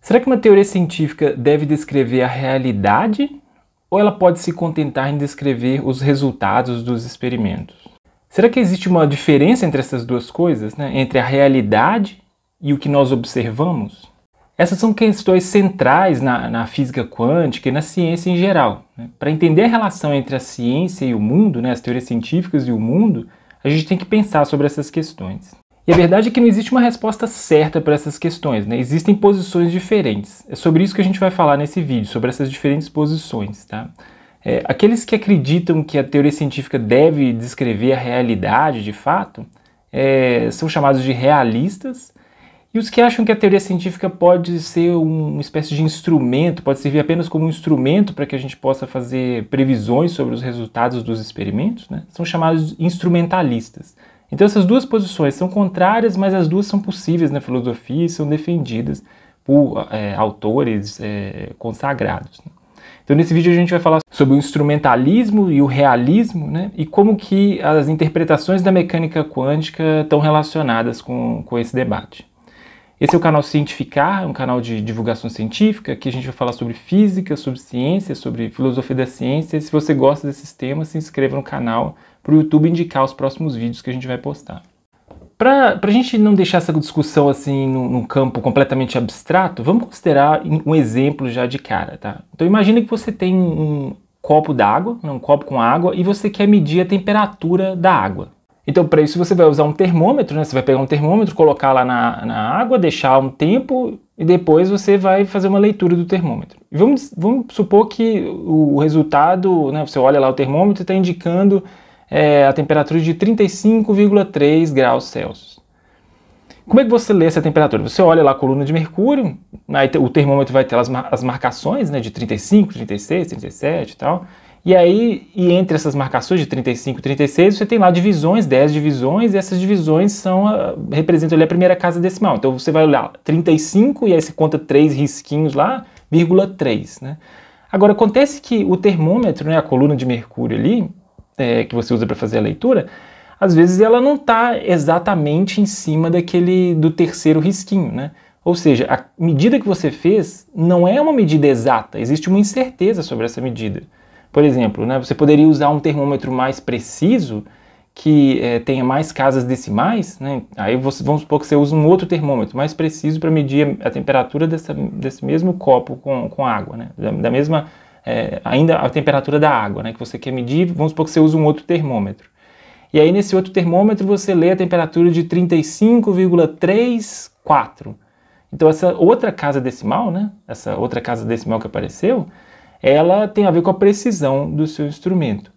Será que uma teoria científica deve descrever a realidade ou ela pode se contentar em descrever os resultados dos experimentos? Será que existe uma diferença entre essas duas coisas, né? Entre a realidade e o que nós observamos? Essas são questões centrais na física quântica e na ciência em geral, né? Para entender a relação entre a ciência e o mundo, né, as teorias científicas e o mundo, a gente tem que pensar sobre essas questões. E a verdade é que não existe uma resposta certa para essas questões, né? Existem posições diferentes. É sobre isso que a gente vai falar nesse vídeo, sobre essas diferentes posições, tá? Aqueles que acreditam que a teoria científica deve descrever a realidade de fato, são chamados de realistas, e os que acham que a teoria científica pode ser uma espécie de instrumento, pode servir apenas como um instrumento para que a gente possa fazer previsões sobre os resultados dos experimentos, né, são chamados de instrumentalistas. Então essas duas posições são contrárias, mas as duas são possíveis na filosofia e são defendidas por autores consagrados, né? Então nesse vídeo a gente vai falar sobre o instrumentalismo e o realismo, né, e como que as interpretações da mecânica quântica estão relacionadas com esse debate. Esse é o canal Cientificar, um canal de divulgação científica, que a gente vai falar sobre física, sobre ciência, sobre filosofia da ciência. Se você gosta desses temas, se inscreva no canal para o YouTube indicar os próximos vídeos que a gente vai postar. Para a gente não deixar essa discussão assim num campo completamente abstrato, vamos considerar um exemplo já de cara, tá? Então imagine que você tem um copo d'água, um copo com água, e você quer medir a temperatura da água. Então, para isso, você vai usar um termômetro, né? Você vai pegar um termômetro, colocar lá na água, deixar um tempo e depois você vai fazer uma leitura do termômetro. E vamos supor que o resultado, né? Você olha lá o termômetro e está indicando a temperatura de 35,3 graus Celsius. Como é que você lê essa temperatura? Você olha lá a coluna de mercúrio, aí o termômetro vai ter as marcações, né? De 35, 36, 37 e tal. E aí, entre essas marcações de 35 e 36, você tem lá divisões, 10 divisões, e essas divisões representam ali a primeira casa decimal. Então você vai olhar 35 e aí você conta 3 risquinhos lá, vírgula 3, né? Agora, acontece que o termômetro, né, a coluna de mercúrio ali, que você usa para fazer a leitura, às vezes ela não está exatamente em cima do terceiro risquinho, né? Ou seja, a medida que você fez não é uma medida exata, existe uma incerteza sobre essa medida. Por exemplo, né, você poderia usar um termômetro mais preciso, que tenha mais casas decimais, né? Aí vamos supor que você usa um outro termômetro mais preciso para medir a temperatura desse mesmo copo com água, né? Da mesma, ainda a temperatura da água, né, que você quer medir, vamos supor que você usa um outro termômetro. E aí nesse outro termômetro você lê a temperatura de 35,34. Então essa outra casa decimal, né, essa outra casa decimal que apareceu, ela tem a ver com a precisão do seu instrumento.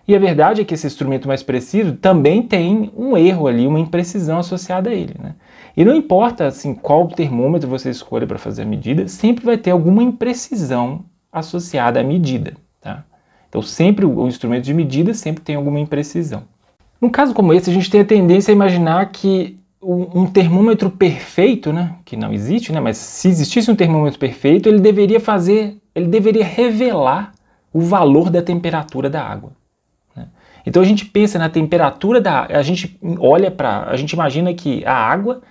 E a verdade é que esse instrumento mais preciso também tem um erro ali, uma imprecisão associada a ele, né? E não importa assim, qual termômetro você escolha para fazer a medida, sempre vai ter alguma imprecisão associada à medida, tá? Então sempre o instrumento de medida sempre tem alguma imprecisão. Num caso como esse, a gente tem a tendência a imaginar que um termômetro perfeito, né, que não existe, né, mas se existisse um termômetro perfeito, ele deveria revelar o valor da temperatura da água, né? Então a gente pensa na temperatura da água, a gente imagina que a água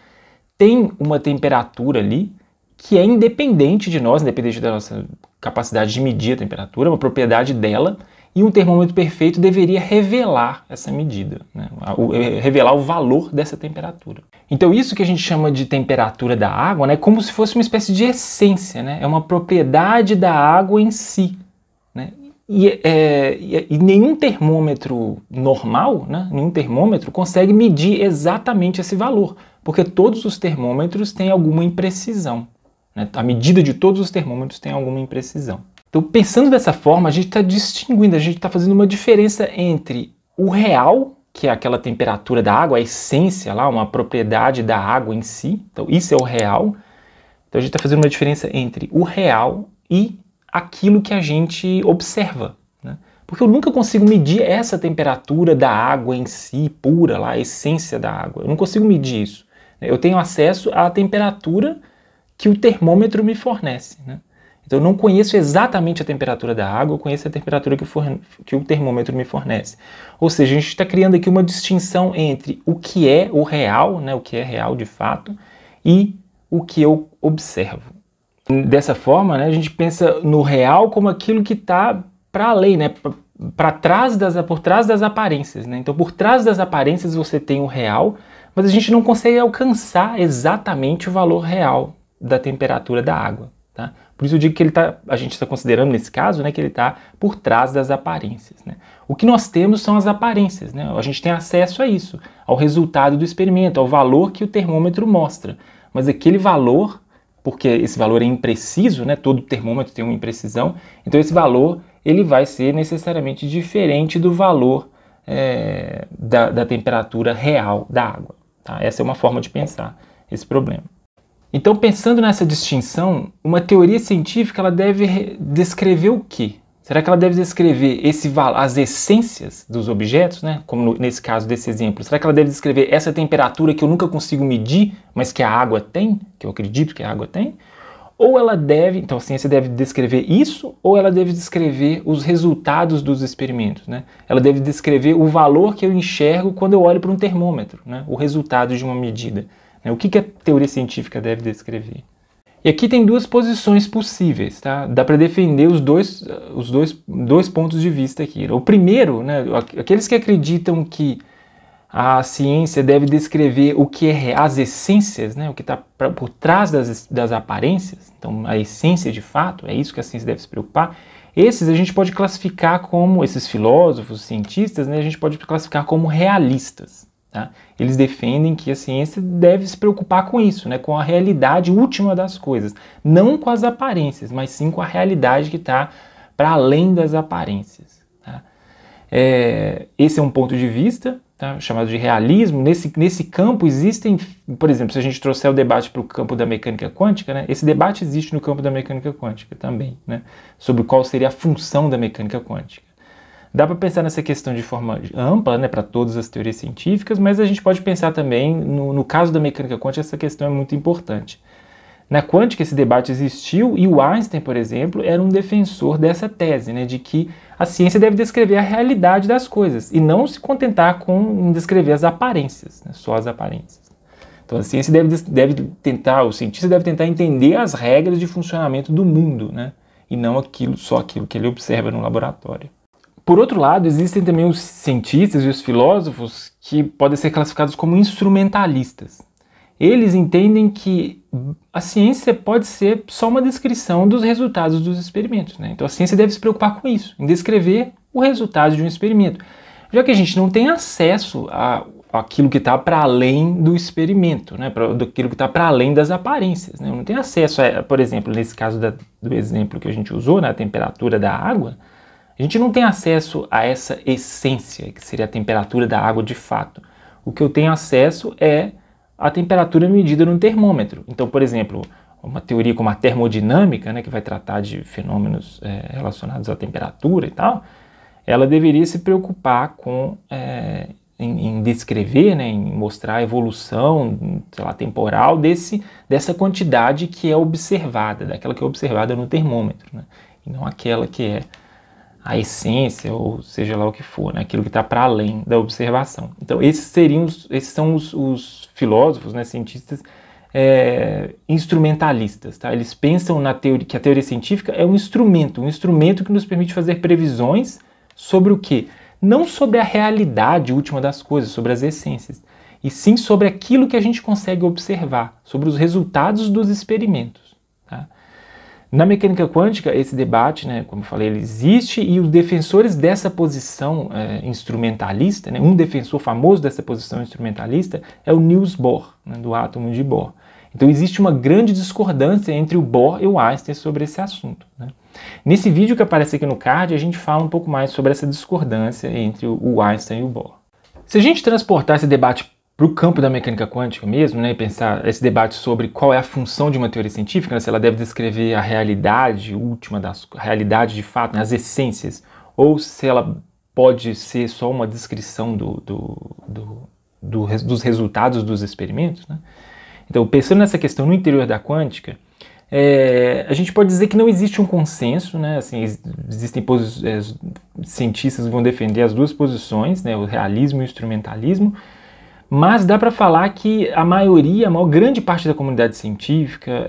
tem uma temperatura ali que é independente de nós, independente da nossa capacidade de medir a temperatura, uma propriedade dela, e um termômetro perfeito deveria revelar essa medida, né? Revelar o valor dessa temperatura. Então isso que a gente chama de temperatura da água, né, é como se fosse uma espécie de essência, né? É uma propriedade da água em si, né? E nenhum termômetro normal, né, nenhum termômetro consegue medir exatamente esse valor, porque todos os termômetros têm alguma imprecisão, né? A medida de todos os termômetros tem alguma imprecisão. Então, pensando dessa forma, a gente está distinguindo, a gente está fazendo uma diferença entre o real, que é aquela temperatura da água, a essência lá, uma propriedade da água em si. Então, isso é o real. Então, a gente está fazendo uma diferença entre o real e aquilo que a gente observa, né? Porque eu nunca consigo medir essa temperatura da água em si, pura, lá, a essência da água. Eu não consigo medir isso. Eu tenho acesso à temperatura que o termômetro me fornece, né? Então eu não conheço exatamente a temperatura da água, eu conheço a temperatura que o termômetro me fornece. Ou seja, a gente está criando aqui uma distinção entre o que é o real, né, o que é real de fato, e o que eu observo. Dessa forma, né, a gente pensa no real como aquilo que está para além, né, por trás das aparências, né? Então, por trás das aparências você tem o real, mas a gente não consegue alcançar exatamente o valor real da temperatura da água, tá? Por isso eu digo que a gente está considerando nesse caso, né, que ele está por trás das aparências, né? O que nós temos são as aparências, né? A gente tem acesso a isso, ao resultado do experimento, ao valor que o termômetro mostra, mas aquele valor, porque esse valor é impreciso, né? Todo termômetro tem uma imprecisão, então esse valor ele vai ser necessariamente diferente do valor da temperatura real da água, tá? Essa é uma forma de pensar esse problema. Então, pensando nessa distinção, uma teoria científica ela deve descrever o quê? Será que ela deve descrever as essências dos objetos, né? Como nesse caso desse exemplo? Será que ela deve descrever essa temperatura que eu nunca consigo medir, mas que a água tem, que eu acredito que a água tem? Ou ela deve, então a ciência deve descrever isso, ou ela deve descrever os resultados dos experimentos, né? Ela deve descrever o valor que eu enxergo quando eu olho para um termômetro, né? O resultado de uma medida. O que a teoria científica deve descrever? E aqui tem duas posições possíveis, tá? Dá para defender os dois pontos de vista aqui. O primeiro, né, aqueles que acreditam que a ciência deve descrever o que é as essências, né, o que está por trás das aparências, então a essência de fato, é isso que a ciência deve se preocupar. Esses a gente pode classificar como, esses filósofos, cientistas, né, a gente pode classificar como realistas. Tá? Eles defendem que a ciência deve se preocupar com isso, né, com a realidade última das coisas, não com as aparências, mas sim com a realidade que está para além das aparências. Tá? Esse é um ponto de vista, tá, chamado de realismo. Nesse campo existem, por exemplo, se a gente trouxer o debate para o campo da mecânica quântica, né, esse debate existe no campo da mecânica quântica também, né, sobre qual seria a função da mecânica quântica. Dá para pensar nessa questão de forma ampla, né, para todas as teorias científicas, mas a gente pode pensar também, no caso da mecânica quântica, essa questão é muito importante. Na quântica esse debate existiu e o Einstein, por exemplo, era um defensor dessa tese, né, de que a ciência deve descrever a realidade das coisas e não se contentar com descrever as aparências, né, só as aparências. Então a ciência o cientista deve tentar entender as regras de funcionamento do mundo, né, e não só aquilo que ele observa no laboratório. Por outro lado, existem também os cientistas e os filósofos que podem ser classificados como instrumentalistas. Eles entendem que a ciência pode ser só uma descrição dos resultados dos experimentos, né? Então a ciência deve se preocupar com isso, em descrever o resultado de um experimento, já que a gente não tem acesso àquilo que está para além do experimento, né? Daquilo que está para além das aparências, né? Não tem acesso por exemplo, nesse caso do exemplo que a gente usou, né, a temperatura da água. A gente não tem acesso a essa essência, que seria a temperatura da água de fato. O que eu tenho acesso é a temperatura medida no termômetro. Então, por exemplo, uma teoria como a termodinâmica, né, que vai tratar de fenômenos relacionados à temperatura e tal, ela deveria se preocupar em descrever, né, em mostrar a evolução, sei lá, temporal dessa quantidade que é observada, daquela que é observada no termômetro, né, e não aquela que é a essência, ou seja lá o que for, né? Aquilo que está para além da observação. Então esses são os filósofos, né, cientistas instrumentalistas. Tá? Eles pensam que a teoria científica é um instrumento que nos permite fazer previsões sobre o quê? Não sobre a realidade última das coisas, sobre as essências, e sim sobre aquilo que a gente consegue observar, sobre os resultados dos experimentos. Tá? Na mecânica quântica, esse debate, né, como eu falei, ele existe, e os defensores dessa posição instrumentalista, né, um defensor famoso dessa posição instrumentalista é o Niels Bohr, né, do átomo de Bohr. Então existe uma grande discordância entre o Bohr e o Einstein sobre esse assunto. Né. Nesse vídeo que aparece aqui no card, a gente fala um pouco mais sobre essa discordância entre o Einstein e o Bohr. Se a gente transportar esse debate para o campo da mecânica quântica mesmo, né, e pensar esse debate sobre qual é a função de uma teoria científica, né, se ela deve descrever a realidade última, a realidade de fato, né, as essências, ou se ela pode ser só uma descrição dos resultados dos experimentos. Né? Então, pensando nessa questão no interior da quântica, a gente pode dizer que não existe um consenso, né? Assim, existem cientistas que vão defender as duas posições, né, o realismo e o instrumentalismo, Mas dá para falar que a maior grande parte da comunidade científica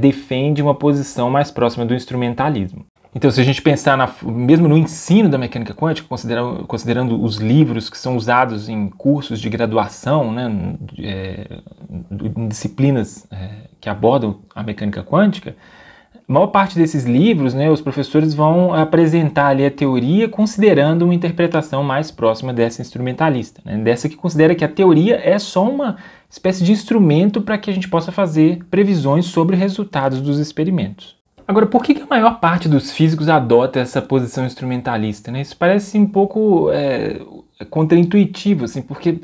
defende uma posição mais próxima do instrumentalismo. Então, se a gente pensar mesmo no ensino da mecânica quântica, considerando os livros que são usados em cursos de graduação, né, em disciplinas que abordam a mecânica quântica, a maior parte desses livros, né, os professores vão apresentar ali a teoria considerando uma interpretação mais próxima dessa instrumentalista, né, dessa que considera que a teoria é só uma espécie de instrumento para que a gente possa fazer previsões sobre resultados dos experimentos. Agora, por que a maior parte dos físicos adota essa posição instrumentalista, né? Isso parece um pouco contraintuitivo, assim, porque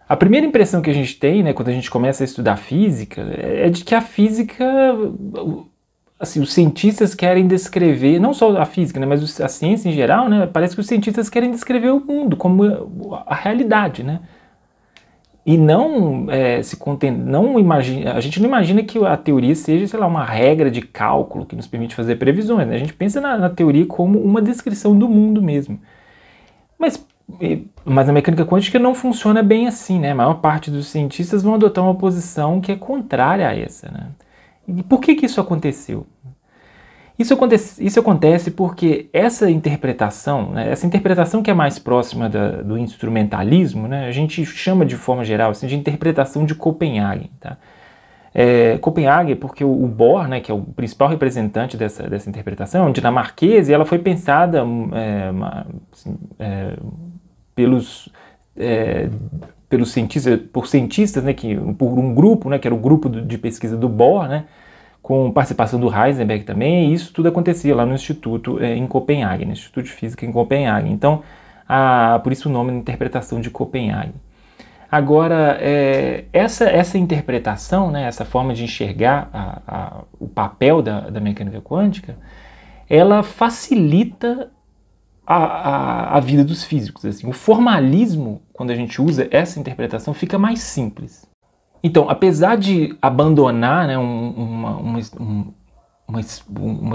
a primeira impressão que a gente tem, né, quando a gente começa a estudar física, é de que a física, assim, os cientistas querem descrever, não só a física, né, mas a ciência em geral, né, parece que os cientistas querem descrever o mundo como a realidade, né? E não a gente não imagina que a teoria seja, sei lá, uma regra de cálculo que nos permite fazer previsões, né? A gente pensa na teoria como uma descrição do mundo mesmo. Mas na mecânica quântica não funciona bem assim, né? A maior parte dos cientistas vão adotar uma posição que é contrária a essa, né? E por que isso aconteceu? Isso acontece porque essa interpretação, né, essa interpretação que é mais próxima do instrumentalismo, né, a gente chama de forma geral assim, de interpretação de Copenhague. Tá? Copenhague, porque o Bohr, né, que é o principal representante dessa interpretação, é um dinamarquês, e ela foi pensada pelos cientistas, por cientistas, né, por um grupo, né, que era o grupo de pesquisa do Bohr, né, com participação do Heisenberg também, e isso tudo acontecia lá no Instituto em Copenhague, no Instituto de Física em Copenhague. Então, por isso o nome de interpretação de Copenhague. Agora, essa interpretação, né, essa forma de enxergar o papel da mecânica quântica, ela facilita a vida dos físicos. Assim. O formalismo, quando a gente usa essa interpretação, fica mais simples. Então, apesar de abandonar, né,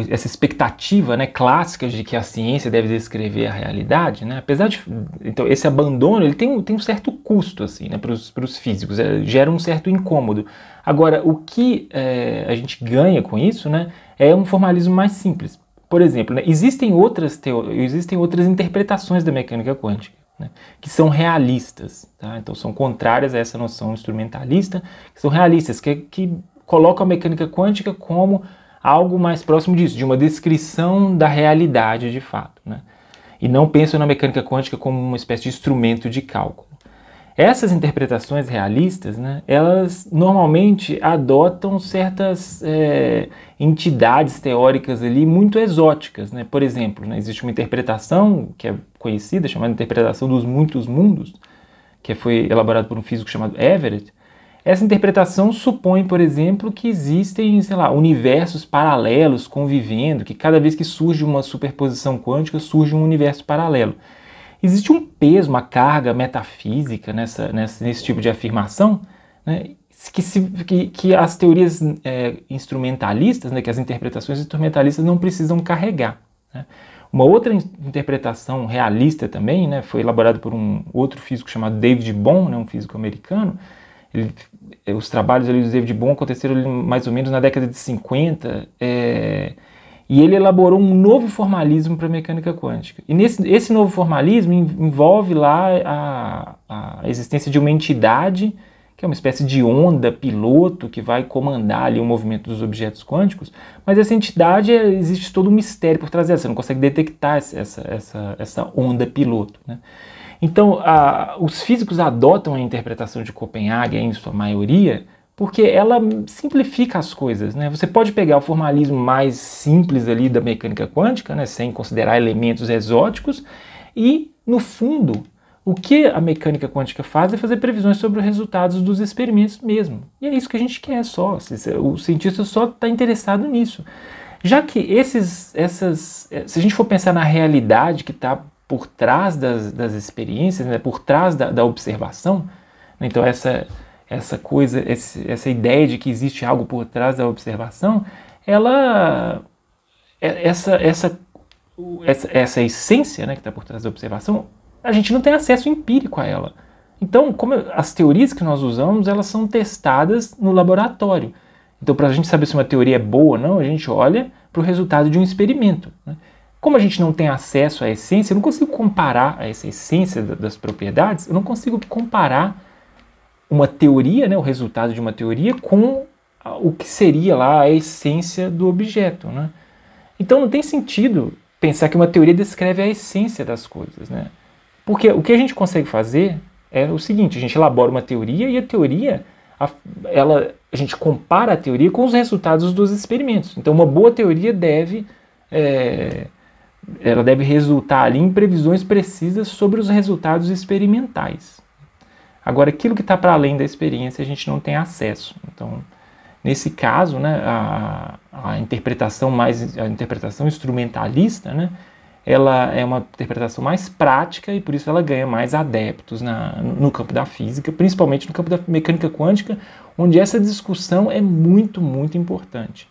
essa expectativa, né, clássica de que a ciência deve descrever a realidade, né, então esse abandono ele tem um certo custo assim, né, para os físicos, gera um certo incômodo. Agora, o que a gente ganha com isso, né, é um formalismo mais simples. Por exemplo, né, existem outras interpretações da mecânica quântica, né, que são realistas, tá? Então são contrárias a essa noção instrumentalista, que são realistas, que colocam a mecânica quântica como algo mais próximo disso, de uma descrição da realidade de fato, né? E não pensam na mecânica quântica como uma espécie de instrumento de cálculo. Essas interpretações realistas, né, elas normalmente adotam certas entidades teóricas ali muito exóticas, né? Por exemplo, né, existe uma interpretação que é conhecida, chamada interpretação dos muitos mundos, que foi elaborada por um físico chamado Everett. Essa interpretação supõe, por exemplo, que existem, sei lá, universos paralelos convivendo, que cada vez que surge uma superposição quântica, surge um universo paralelo. Existe um peso, uma carga metafísica nesse tipo de afirmação, né, que as teorias instrumentalistas, né, que as interpretações instrumentalistas não precisam carregar. Né. Uma outra interpretação realista também, né, foi elaborada por um outro físico chamado David Bohm, né, um físico americano. Os trabalhos ali do David Bohm aconteceram ali mais ou menos na década de 50, e ele elaborou um novo formalismo para a mecânica quântica. E esse novo formalismo envolve lá a existência de uma entidade, que é uma espécie de onda piloto que vai comandar ali o movimento dos objetos quânticos, mas essa entidade, existe todo um mistério por trás dela, você não consegue detectar essa onda piloto, né? Então, os físicos adotam a interpretação de Copenhague, em sua maioria, porque ela simplifica as coisas, né? Você pode pegar o formalismo mais simples ali da mecânica quântica, né, sem considerar elementos exóticos, e, no fundo, o que a mecânica quântica faz é fazer previsões sobre os resultados dos experimentos mesmo. E é isso que a gente quer só. O cientista só está interessado nisso. Já que se a gente for pensar na realidade que está por trás das experiências, né, por trás da observação, né, então essa ideia de que existe algo por trás da observação, essa essência, né, que está por trás da observação, a gente não tem acesso empírico a ela. Então, como as teorias que nós usamos, elas são testadas no laboratório. Então, para a gente saber se uma teoria é boa ou não, a gente olha para o resultado de um experimento, né? Como a gente não tem acesso à essência, eu não consigo comparar essa essência das propriedades, eu não consigo comparar uma teoria, né, o resultado de uma teoria, com o que seria lá a essência do objeto, né? Então não tem sentido pensar que uma teoria descreve a essência das coisas, né? Porque o que a gente consegue fazer é o seguinte: a gente elabora uma teoria e a teoria, a gente compara a teoria com os resultados dos experimentos. Então uma boa teoria ela deve resultar ali em previsões precisas sobre os resultados experimentais. Agora, aquilo que está para além da experiência, a gente não tem acesso. Então, nesse caso, né, a interpretação instrumentalista, né, ela é uma interpretação mais prática e por isso ela ganha mais adeptos no campo da física, principalmente no campo da mecânica quântica, onde essa discussão é muito, muito importante.